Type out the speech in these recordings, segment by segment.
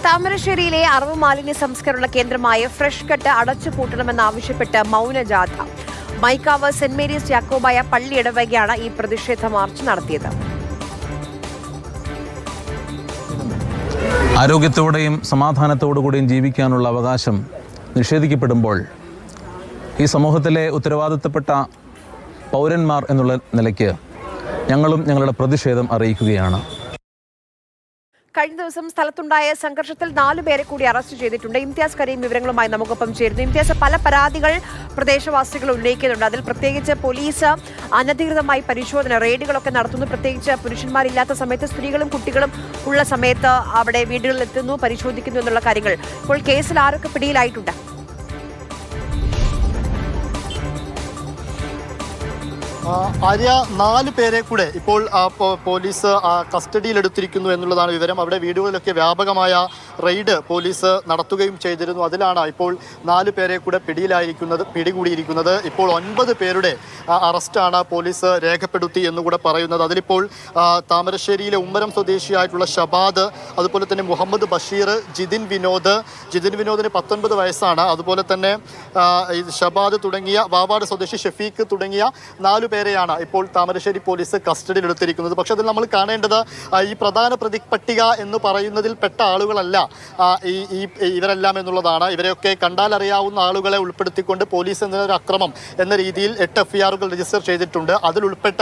താമരശ്ശേരിയിലെ അറിവ് മാലിന്യ സംസ്കരണ കേന്ദ്രമായ ഫ്രഷ് കട്ട് അടച്ചുപൂട്ടണമെന്നാവശ്യപ്പെട്ട് മൗനജാഥ. മൈക്കാവ് സെന്റ് മേരീസ് യാക്കോബായ പള്ളി ഇടവകയാണ് ഈ പ്രതിഷേധ മാർച്ച് നടത്തിയത്. ആരോഗ്യത്തോടെയും സമാധാനത്തോടുകൂടിയും ജീവിക്കാനുള്ള അവകാശം നിഷേധിക്കപ്പെടുമ്പോൾ ഈ സമൂഹത്തിലെ ഉത്തരവാദിത്തപ്പെട്ട പൗരന്മാർ എന്നുള്ള നിലയ്ക്ക് ഞങ്ങളും ഞങ്ങളുടെ പ്രതിഷേധം അറിയിക്കുകയാണ്. കഴിഞ്ഞ ദിവസം സ്ഥലത്തുണ്ടായ സംഘർഷത്തിൽ 4 പേരെ കൂടി അറസ്റ്റ് ചെയ്തിട്ടുണ്ട്. ഇംതിയാസ് കരീം വിവരങ്ങളുമായി നമുക്കൊപ്പം ചേരുന്നു. ഇംതിയാസ്, പല പരാതികൾ പ്രദേശവാസികൾ ഉന്നയിക്കുന്നുണ്ട്. അതിൽ പ്രത്യേകിച്ച് പോലീസ് അനധികൃതമായി പരിശോധന റെയ്ഡുകളൊക്കെ നടത്തുന്നു. പ്രത്യേകിച്ച് പുരുഷന്മാരില്ലാത്ത സമയത്ത് സ്ത്രീകളും കുട്ടികളും ഉള്ള സമയത്ത് അവിടെ വീടുകളിൽ എത്തുന്നു, പരിശോധിക്കുന്നു എന്നുള്ള കാര്യങ്ങൾ. ഇപ്പോൾ കേസിൽ ആരൊക്കെ പിടിയിലായിട്ടുണ്ട്? ആര്യ, 4 പേരെ കൂടെ ഇപ്പോൾ പോലീസ് കസ്റ്റഡിയിലെടുത്തിരിക്കുന്നു എന്നുള്ളതാണ് വിവരം. അവിടെ വീടുകളിലൊക്കെ വ്യാപകമായ റെയ്ഡ് പോലീസ് നടത്തുകയും ചെയ്തിരുന്നു. അതിലാണ് ഇപ്പോൾ 4 പേരെ കൂടെ പിടികൂടിയിരിക്കുന്നത്. ഇപ്പോൾ 9 പേരുടെ അറസ്റ്റാണ് പോലീസ് രേഖപ്പെടുത്തി എന്നുകൂടെ പറയുന്നത്. അതിലിപ്പോൾ താമരശ്ശേരിയിലെ ഉമ്മരം സ്വദേശിയായിട്ടുള്ള ഷബാദ്, അതുപോലെ തന്നെ മുഹമ്മദ് ബഷീർ, ജിതിൻ വിനോദിന് 19 വയസ്സാണ്. അതുപോലെ തന്നെ ഷബാദ് തുടങ്ങിയ വാവാട് സ്വദേശി ഷഫീഖ് തുടങ്ങിയ 4 പേരെയാണ് ഇപ്പോൾ താമരശ്ശേരി പോലീസ് കസ്റ്റഡിയിലെടുത്തിരിക്കുന്നത്. പക്ഷെ അതിൽ നമ്മൾ കാണേണ്ടത് ഈ പ്രധാന പട്ടിക എന്ന് പറയുന്നതിൽ പെട്ട ആളുകളല്ല ഇവരെല്ലാം എന്നുള്ളതാണ്. ഇവരെയൊക്കെ കണ്ടാൽ അറിയാവുന്ന ആളുകളെ ഉൾപ്പെടുത്തിക്കൊണ്ട് പോലീസ് എന്നൊരു അക്രമം എന്ന രീതിയിൽ 8 FIR രജിസ്റ്റർ ചെയ്തിട്ടുണ്ട്. അതിൽ ഉൾപ്പെട്ട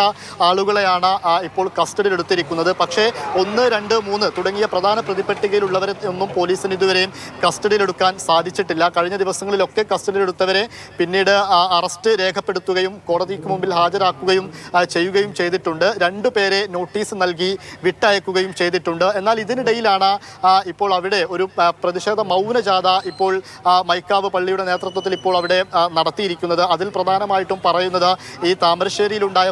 ആളുകളെയാണ് ഇപ്പോൾ കസ്റ്റഡിയിലെടുത്തിരിക്കുന്നത്. പക്ഷേ 1, 2, 3 തുടങ്ങിയ പ്രധാന പ്രതിപട്ടികയിലുള്ളവരെ ഒന്നും പോലീസിന് ഇതുവരെയും കസ്റ്റഡിയിലെടുക്കാൻ സാധിച്ചിട്ടില്ല. കഴിഞ്ഞ ദിവസങ്ങളിലൊക്കെ കസ്റ്റഡിയിലെടുത്തവരെ പിന്നീട് അറസ്റ്റ് രേഖപ്പെടുത്തുകയും കോടതിക്ക് മുമ്പിൽ ഹാജരാക്കുകയും ചെയ്യുകയും ചെയ്തിട്ടുണ്ട്. 2 പേരെ നോട്ടീസ് നൽകി വിട്ടയക്കുകയും ചെയ്തിട്ടുണ്ട്. എന്നാൽ ഇതിനിടയിലാണ് ഇപ്പോൾ അവിടെ ഒരു പ്രതിഷേധ മൗനജാഥ ഇപ്പോൾ മൈക്കാവ് പള്ളിയുടെ നേതൃത്വത്തിൽ ഇപ്പോൾ അവിടെ നടത്തിയിരിക്കുന്നത്. അതിൽ പ്രധാനമായിട്ടും പറയുന്നത് ഈ താമരശ്ശേരിയിലുണ്ടായ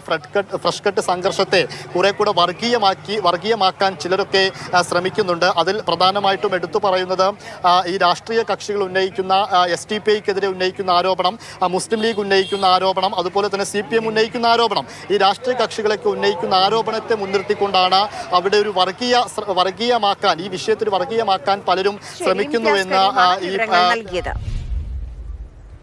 ഫ്രഷ് കട്ട് സംഘർഷത്തെ കുറെ കൂടെ വർഗീയമാക്കാൻ ചിലരൊക്കെ ശ്രമിക്കുന്നുണ്ട്. അതിൽ പ്രധാനമായിട്ടും എടുത്തു പറയുന്നത് ഈ രാഷ്ട്രീയ കക്ഷികൾ ഉന്നയിക്കുന്ന SDPIക്കെതിരെ ഉന്നയിക്കുന്ന ആരോപണം, മുസ്ലിം ലീഗ് ഉന്നയിക്കുന്ന ആരോപണം, അതുപോലെ തന്നെ CPM ഉന്നയിക്കുന്ന ആരോപണം, ഈ രാഷ്ട്രീയ കക്ഷികളൊക്കെ ഉന്നയിക്കുന്ന ആരോപണത്തെ മുൻനിർത്തിക്കൊണ്ടാണ് അവിടെ ഒരു വർഗീയമാക്കാൻ, ഈ വിഷയത്തിൽ വർഗീയമാക്കാൻ പലരും ശ്രമിക്കുന്നു എന്ന് ഈ